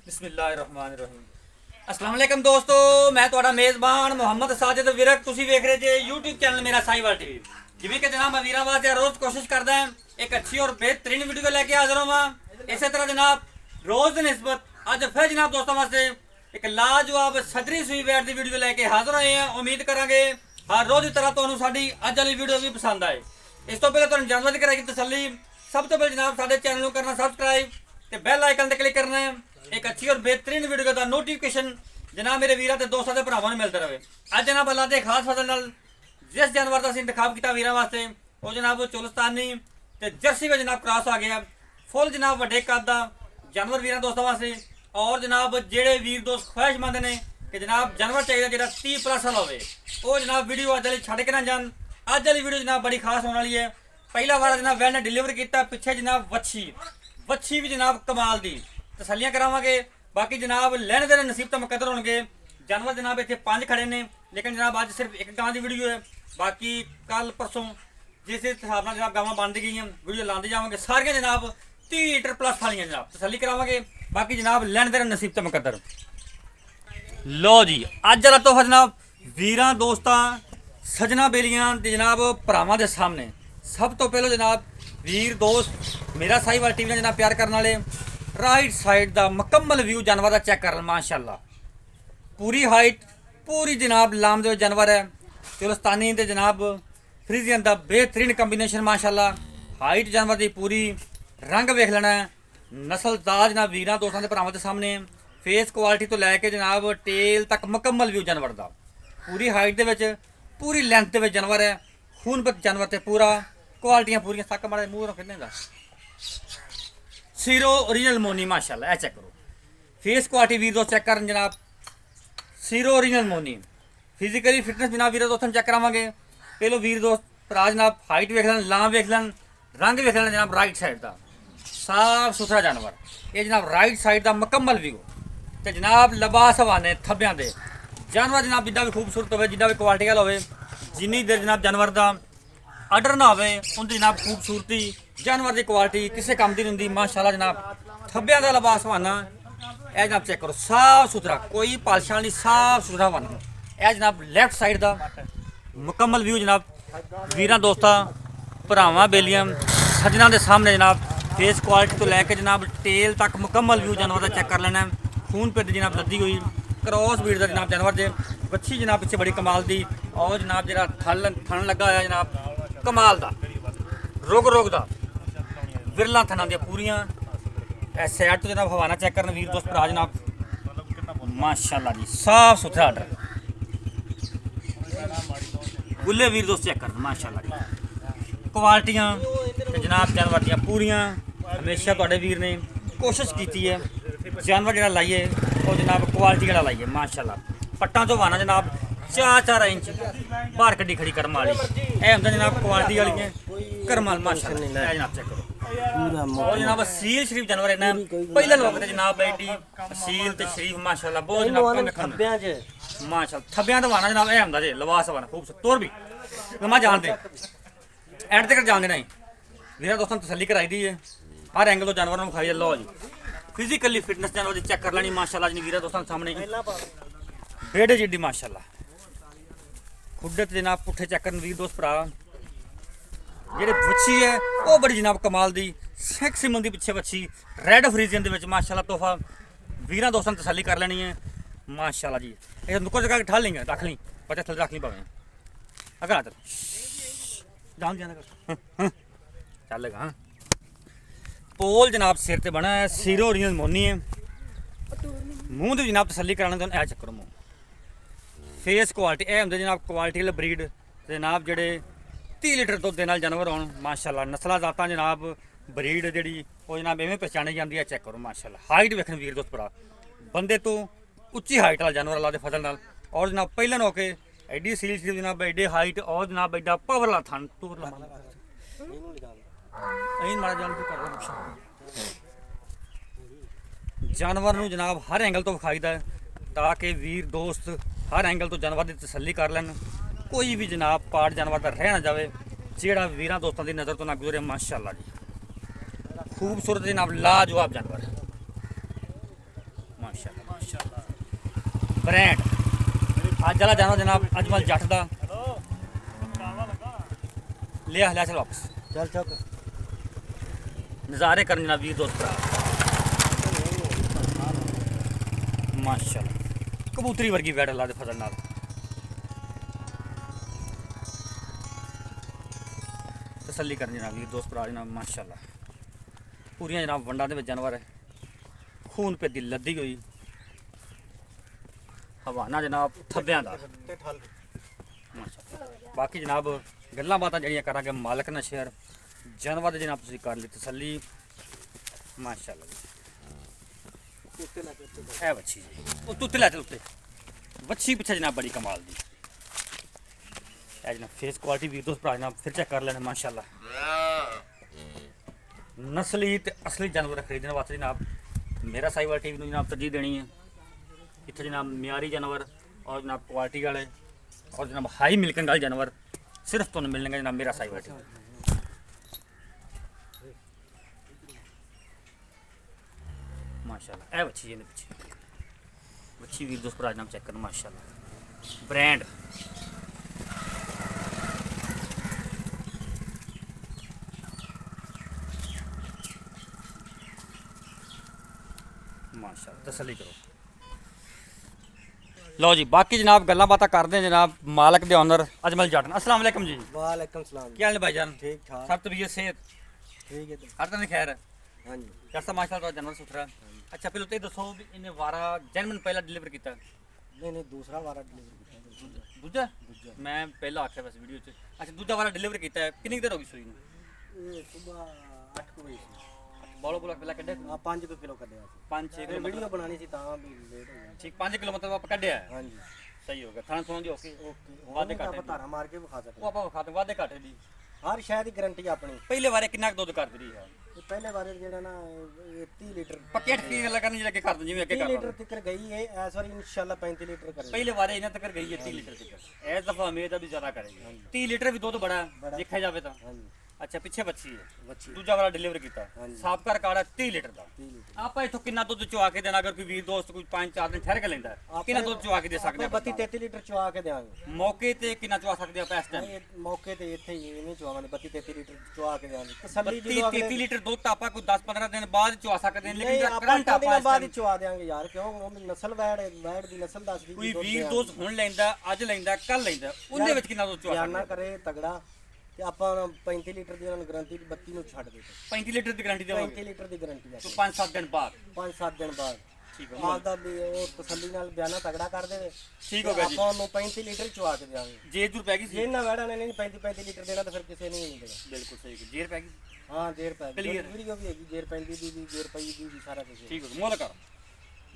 बिस्मिल्लाहिर्रहमानिर्रहीम। अस्सलाम वालेकुम दोस्तों, मैं ਤੁਹਾਡਾ ਮੇਜ਼ਬਾਨ ਮੁਹੰਮਦ ਸਾजिद ਵਿਰਕ। ਤੁਸੀਂ ਵੇਖ ਰਹੇ ਜੇ YouTube ਚੈਨਲ ਮੇਰਾ ਸਾਈਵਾਲ ਟੀਵੀ। ਜਿਵੇਂ ਕਿ ਜਨਾਬ ਮੈਂ ਵੀਰਾਂ ਵਾਸਤੇ ਰੋਜ਼ ਕੋਸ਼ਿਸ਼ ਕਰਦਾ ਹਾਂ ਇੱਕ ਅੱਛੀ ਔਰ ਬਿਹਤਰੀਨ ਵੀਡੀਓ ਲੈ ਕੇ ਹਾਜ਼ਰ ਹੋਵਾਂ। ਇਸੇ ਤਰ੍ਹਾਂ ਜਨਾਬ ਰੋਜ਼ ਦੀ ਨਿਸਬਤ ਅੱਜ ਫਿਰ ਜਨਾਬ ਦੋਸਤਾਂ ਵਾਸਤੇ ਇੱਕ ਲਾਜਵਾਬ ਸਦਰੀ ਸੂਈ ਬੈਟ ਦੀ ਵੀਡੀਓ ਲੈ ਕੇ ਹਾਜ਼ਰ ਹੋਏ ਹਾਂ। ਉਮੀਦ ਕਰਾਂਗੇ ਹਰ ਰੋਜ਼ ਦੀ ਤਰ੍ਹਾਂ ਤੁਹਾਨੂੰ ਸਾਡੀ ਅੱਜ ਵਾਲੀ ਵੀਡੀਓ ਵੀ ਪਸੰਦ ਆਏ। ਇਸ ਤੋਂ ਪਹਿਲਾਂ ਤੁਹਾਨੂੰ ਜਾਣਕਾਰੀ ਕਰਾਂਗੇ ਤਸੱਲੀ। ਸਭ ਤੋਂ ਪਹਿਲਾਂ ਜਨਾਬ ਸਾਡੇ ਚੈਨਲ ਨੂੰ ਕਰਨਾ ਸਬਸਕ੍ਰਾइब ਤੇ ਬੈਲ ਆਈਕਨ ਤੇ ਕਲਿੱਕ ਕਰਨਾ ਹੈ। एक अच्छी और बेहतरीन वीडियो का नोटिफिकेशन जनाब मेरे वीर दोस्तों के भरावां नूं मिलता रहे। अज जनाब अल्लाह के खास फजल नाल जिस जानवर का इंतखाब किया वीर वास्ते वो जनाब चोलस्तानी ते जर्सी में जनाब क्रॉस आ गया फुल जनाब वड्डे कद दा जानवर वीर दोस्तों वास्ते। और जनाब जेड़े वीर दोस्त ख्वाहिशमंद ने कि जनाब जानवर चाहिए जो 30+ साल होवे वो जनाब वीडियो अज वाली छड्ड के ना जान। अज वाली वीडियो जनाब बड़ी खास होने वाली है। पहला वार जनाब वैल ने डिलीवर किया, पिछे जनाब वच्छी भी जनाब कमाल दी तसलियां करावांगे। बाकी जनाब लैने देने नसीब तो मुकद्दर होंगे। जानवर जनाब इतने 5 खड़े ने लेकिन जनाब अज सिर्फ एक गांव की वीडियो है। बाकी कल परसों जिस हिसाब से जनाब गावां बनती गई वीडियो लाते जावांगे सारियां जनाब 30 लीटर प्लस वाली जनाब तसली करावांगे। बाकी जनाब लैने देने नसीब तो मुकद्दर। लो जी अज वाला तोहफा जनाब वीरां दोस्तां सजना बेलियां ते जनाब भरावां दे सामने। सब तो पहले जनाब वीर दोस्त मेरा साहिवाल टीवी जनाब प्यार करने वाले राइट साइड का मुकम्मल व्यू जानवर का चेक कर माशाल्लाह पूरी हाइट पूरी जनाब लाम दे जानवर है। चोलस्तानी ते जनाब फ्रीजियन का बेहतरीन कंबीनेशन माशाल्लाह। हाइट जानवर की पूरी रंग वेख लेना है नस्लदार जनाब वीर दोस्तों के भरावां के सामने। फेस क्वालिटी तो लैके जनाब टेल तक मुकम्मल व्यू जानवर का पूरी हाइट के पूरी लेंथ के जानवर है। खून पर जानवर से पूरा क्वालिटियां पूरी तक माड़े मूँह कितने का सीरो ओरिजिनल मोनी माशाल्लाह। चेक करो फेस क्वालिटी वीर दोस्त चेक कर जनाब सीरो ओरिजिनल मोनी। फिजिकली फिटनेस जनाब वीर दोस्तों चेक करावांगे। पहलो वीर दोस्त भरा जनाब हाइट वेख लैन लाम वेख लैन रंग वेख लैन जनाब राइट साइड का साफ सुथरा जानवर ये जनाब राइट साइड का मुकम्मल व्यू तो जनाब लबास हवाने थब्बियां दे जानवर जनाब जिदा भी खूबसूरत हो जिदा भी क्वालिटी वाला हो जिन्नी देर जनाब जानवर का आर्डर ना हो उनकी जनाब खूबसूरती जानवर की क्वालिटी किसी काम की नहीं होंगी माशाल्लाह। जनाब थब्बियां का लिबास हवाना यह जनाब चेक करो साफ सुथरा कोई पालशाल नहीं साफ सुथरा हवाना। यह जनाब लैफ्ट साइड का मुकम्मल व्यू जनाब वीरां दोस्तां भरावां बेलियां सजना के सामने जनाब फेस क्वालिटी तो लैके जनाब टेल तक मुकम्मल व्यू जानवर का चेक कर लेना। खून पेट जनाब लद्दी हुई क्रॉस बीट का जनाब जानवर जे बच्ची जनाब पिछे बड़ी कमाल दी और जनाब जरा थन लगा हुआ जनाब कमाल का रुग का विरला थना दियां पूरियां सैड तो जनाब हवाना चेक करना वीर दोस्त भरा जनाब माशाल्लाह जी साफ सुथरा आर्डर गुल्ले वीर दोस्त चेक करना माशाल्लाह जी क्वालिटियां जनाब जानवर दियां पूरियां हमेशा तुहाडे वीर ने कोशिश की है जानवर जो लाइए वो जनाब क्वालिटी वाला लाइए माशाल्लाह। पट्टा तो हवाना जनाब 4-4 इंच बाहर कड्डी खड़ी करम वाली यह होंगे जनाब क्वालिटी वाली करम माशाल्लाह। जनाब चेक करो और जनाब सील शरीफ जानवर है पहले लोग जनाब एडी सील ते शरीफ माशाल्लाह बहुत जनाब माशाल्लाह थब्बियां तो हवाना जनाब यह होंगे जे लिबास हवाना खूबसूरत तौर भी मैं जानते एंड तक जानते नहीं मेरा दोस्तों तसली कराई दी है हर एंगल तो जानवर में खाई लो जी फिजिकली फिटनेस जानवर की चेक कर लेनी माशाल्लाह जी वीर दोस्तों सामने बेड़े जिड्डी माशाल्लाह खुडे तो जनाब पुट्ठे चेक कर वीर दोस्त भरा जेह्ड़ी बच्छी है वो बड़ी जनाब कमाल दी सैक्सी मुंदी पिछे बच्छी रैड फ्रीजियन दे विच माशाल्लाह तोहफा वीरां दोस्तां तसल्ली कर लेनी है माशाल्लाह जी। ये नुक्कर जगह ठा लेंगे रख ली बच्चा थले रख ली पावे अगर आ चल जान जाना चलेगा। हाँ पोल जनाब सिर ते बना है सीरो ओरिजिनल मोनी है मूँह की जनाब तसल्ली कराने तो ए चक्कर मूँह फेस क्वालिटी यह होंगे जनाब क्वालिटी वाले ब्रीड जनाब जेडे 30 लीटर दुध के जानवर हो माशाल्लाह। नस्ल जाता जनाब ब्रीड जी वो जनाब इवें पहचानी जाती है चेक करो माशाल्लाह। हाइट वेखन वीर दोस्त भरा बंदे तो उच्ची हाइट वाला जानवर अल्लाह के फजल नाल और जनाब पहले हो के एडी सील शरीफ जनाब एडे हाइट और जनाब एडा पावर वाला थन टूर जानवर नूं जनाब हर एंगल तो विखाईदा ताकि वीर दोस्त हर एंगल तो जानवर की तसल्ली कर लैन कोई भी जनाब पार्ट जानवर का रह ना जाए जेड़ा वीरां दोस्तों की नज़र तो ना गुजरे माशाल्लाह जी खूबसूरत जनाब लाजवाब जानवर माशाल्लाह माशाल्लाह ब्रांड अज वाला जाना जनाब अजमल जट दा लिया चल वापस चल चौक नज़ारे करन जनाब वीर दोस्त भरा माशाल्लाह कबूतरी वर्गी बैठ अल्लाह दे फजल नाल तसल्ली करन जनाब वीर दोस्त भरा जनाब माशाल्लाह पूरियां जनाब वंडा दे विच जानवर है खून पे दिल लद्दी हुई हवाना जनाब थब्बियां दा माशाल्लाह बाकी जनाब गल्लां बातां जड़ियां करांगे मालक ना शेयर जानवर दे जनाब तुसीं कर ली तसल्ली माशाल्लाह है बच्ची जी वो तुत्ते लै उत्ते बच्ची पिछे जनाब बड़ी कमाल दी है जनाब फेस क्वालिटी भी दोस्त भरा जनाब फिर चेक कर लेना माशाल्लाह नस्ली ते असली जानवर खरीदने वास्ते जनाब मेरा साहिवाल टीवी जनाब तरजीह देनी है इतने जनाब म्यारी जानवर और जनाब क्वालिटी वाले और जनाब हाई मिल्किंग वाले जानवर सिर्फ तुम्हें मिलने जनाब मेरा साहिवाल टीवी माशाल्लाह ए बच्ची जी पीछे बच्ची वीर दोस्त भरा जनाब चेक करना माशाल्लाह ब्रांड माशाल्लाह तसल्ली करो लो जी बाकी जनाब गल्लां बातां करते हैं जनाब मालक दे ऑनर अजमल जट अस्सलाम वालेकुम जी वालेकुम सलाम क्या हाल है भाईजान ठीक ठाक सब तबीयत सेहत ठीक है हर तरह की खैर है हाँ जी कैसा माशाल्लाह जानवर सुथरा अच्छा पहले तो ये दसो भी इन्हें वारा जैनमन पहला डिलीवर किया नहीं दूसरा वारा डिलीवर किया दूजा मैं पहला आख्या वैसे वीडियो च अच्छा दूजा वारा डिलीवर किया कितनी देर हो गई सूई ये सुबह 8 बजे से बोलो बोलो पहला कड्ढे हाँ 5 किलो कढ़िया 5-6 किलो वीडियो बनानी सी तां भी लेट हो गया ठीक 5 किलो मतलब आप कड्ढे है हाँ जी सही हो गया थाना सुनो जी ओके ओके वादे वादे घाटे का तारा मार के विखा सकते वो आप खाते वादे घाटे दी हर शहर की गारंटी अपनी पहले बारे कितना दुध कर दी है ये पहले बारे जेड़ा ना ये 30 लीटर पकेट की गल करनी लगे कर दो जिवें अगे 30 कर लीटर तक गई है इस बार इंशाल्लाह 35 लीटर करेगी पहले बारे इन्हें तक गई है 30 लीटर तक इस दफा उम्मीद है भी ज्यादा करेगी 30 लीटर भी दुध बड़ा बड़ा। देखा जाए तो हाँ जी अच्छा पिछे बच्ची है बच्ची दूजा वाला डिलीवर किया हाँ जी। साबका रिकॉर्ड है 30 लीटर का 30 लीटर आप इथों कितना दुध चुआ के देना अगर कोई वीर दोस्त कोई 5-4 दिन ठहर के लेंदा है कितना दुध चुआ के दे सकते हैं 32 33 लीटर चुआ के देंगे मौके ते कितना चुआ सकते हैं आप इस टाइम नहीं मौके ते इथे ही नहीं चुआवांगे 32 33 लीटर चुआ के देंगे तसल्ली 33 लीटर दुध तो आप कोई 10-15 दिन बाद चुआ सकते हैं लेकिन नहीं जो आप करंट आप दिन बाद ही चुआ देंगे यार क्यों वो नस्ल वैड दी नस्ल दस दी कोई वीर दोस्त हुण लेंदा अज लेंदा कल लेंदा ਉਹਦੇ ਵਿੱਚ ਕਿੰਨਾ ਦੁੱਧ ਚੁਆ ਨਾ ਸਕਦਾ ਕਰੇ ਤਗੜਾ ਤੇ ਆਪਾਂ 35 ਲੀਟਰ ਦੀ ਉਹਨਾਂ ਨੂੰ ਗਾਰੰਟੀ 32 ਨੂੰ ਛੱਡ ਦੇ 35 ਲੀਟਰ ਦੀ ਗਾਰੰਟੀ ਦੇਵਾਂਗੇ 35 ਲੀਟਰ ਦੀ ਗਾਰੰਟੀ ਆ तो 5-7 दिन बाद 5-7 ਦਿਨ ਬਾਅਦ ठीक है ਆਪਦਾ ਵੀ ਉਹ ਤਸੱਲੀ ਨਾਲ ਬਿਆਨਾ ਤਗੜਾ ਕਰ ਦੇਵੇ ठीक हो गया जी ਆਪਾਂ ਨੂੰ 35 ਲੀਟਰ ਚੁਆ ਕੇ ਦੇਵਾਂਗੇ जेर जूर पैगी ਜੇ ਨਾ ਵੜਾ ਨੇ ਨਹੀਂ 35 ਲੀਟਰ ਦੇਣਾ ਤਾਂ ਫਿਰ ਕਿਸੇ ਨੇ ਨਹੀਂ ਦੇਣਾ बिल्कुल सही है जेर पैगी ਹਾਂ ਜੇਰ ਪੈ Clear। ਵੀਡੀਓ ਵੀ ਹੈਗੀ ਜੇਰ ਪੈਂਦੀ ਦੀ ਵੀ ਜੇਰ ਪਈ ਦੀ ਵੀ ਸਾਰਾ ਕੁਝ ठीक हो मोल कर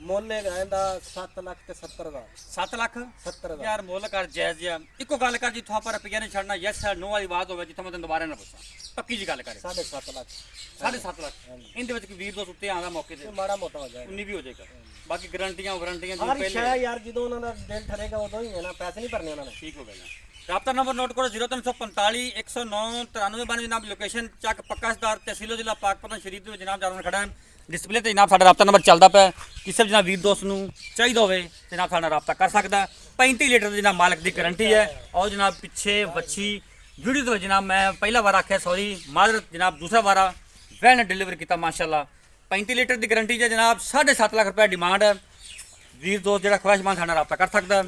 ਮੁੱਲ ਇਹਦਾ 7 ਲੱਖ ਤੇ 70 ਦਾ 7 ਲੱਖ 70 ਦਾ ਯਾਰ ਮੁੱਲ ਕਰ ਜਾਇਜ਼ ਜਿਹਾ ਇੱਕੋ ਗੱਲ ਕਰ ਜਿੱਥੋਂ ਆਪਾਂ ਰੁਪਈਆ ਨਹੀਂ ਛੱਡਣਾ ਯੈਸ ਹੈ ਨੋ ਵਾਲੀ ਬਾਤ ਹੋਵੇ ਜਿੱਥੋਂ ਮੈਂ ਤੈਨੂੰ ਦੁਬਾਰਾ ਨਾ ਪੁੱਛਾਂ ਪੱਕੀ ਜੀ ਗੱਲ ਕਰੇ 7.5 ਲੱਖ 7.5 ਲੱਖ ਇਹਦੇ ਵਿੱਚ ਕੋਈ ਵੀਰ ਦੋਸਤ ਉੱਤੇ ਆਉਂਦਾ ਮੌਕੇ ਤੇ ਇਹ ਮਾੜਾ ਮੋਟਾ ਹੋ ਜਾਏਗਾ 19 ਵੀ ਹੋ ਜਾਏਗਾ ਬਾਕੀ ਗਾਰੰਟੀਆਂ ਵਾਰੰਟੀਆਂ ਜੋ ਹਰ ਪਹਿਲੇ ਸ਼ੈ ਯਾਰ ਜਦੋਂ ਉਹਨਾਂ ਦਾ ਦਿਲ ਠਰੇਗਾ ਉਦੋਂ ਹੀ ਹੈ ਨਾ ਪੈਸੇ ਨਹੀਂ ਭਰਨੇ ਉਹਨਾਂ ਨੇ ठीक हो गया राब्ता नंबर नोट करो 0345 109 9392 जनाब लोकेशन ਚੱਕ ਪੱਕਾ ਸਦਾਰ ਤਹਿਸੀਲੋ ਜ਼ਿਲ੍ਹਾ ਪਾਕਪਤਨ ਸ਼ਰੀਫ ਦੇ ਵਿੱਚ ਜਨਾਬ ਜਾਰਨ ਖੜਾ ਹੈ ਡਿਸਪਲੇ ਤੇ ਜਨਾਬ ਸਾਡਾ ਰਾਬਤਾ ਨੰਬਰ ਚੱਲਦਾ ਪਿਆ ਕਿਸੇ ਵੀ ਜਨਾਬ ਵੀਰ ਦੋਸਤ ਨੂੰ ਚਾਹੀਦਾ ਹੋਵੇ ਜਨਾਬ ਸਾਡਾ ਰਾਬਤਾ ਕਰ ਸਕਦਾ 35 ਲੀਟਰ ਦੀ ਜਨਾਬ ਮਾਲਕ ਦੀ ਗਾਰੰਟੀ ਹੈ ਔਰ ਜਨਾਬ ਪਿੱਛੇ ਵੱਛੀ ਵੀਡੀਓ ਦੇ ਵਿੱਚ ਜਨਾਬ ਮੈਂ ਪਹਿਲਾ ਵਾਰ ਆਖਿਆ ਸੌਰੀ ਮਾਜ਼ਰਤ ਜਨਾਬ ਦੂਸਰਾ ਵਾਰਾ ਵੈਨ ਡਿਲੀਵਰ ਕੀਤਾ ਮਾਸ਼ਾਅੱਲਾ 35 ਲੀਟਰ ਦੀ ਗਾਰੰਟੀ ਹੈ ਜਨਾਬ 7.5 ਲੱਖ ਰੁਪਏ ਡਿਮਾਂਡ ਹੈ ਵੀਰ ਦੋਸਤ ਜਿਹੜਾ ਖਵਾਇਸ਼ਮੰਦ ਸਾਡਾ ਰਾਬਤਾ ਕਰ ਸਕਦਾ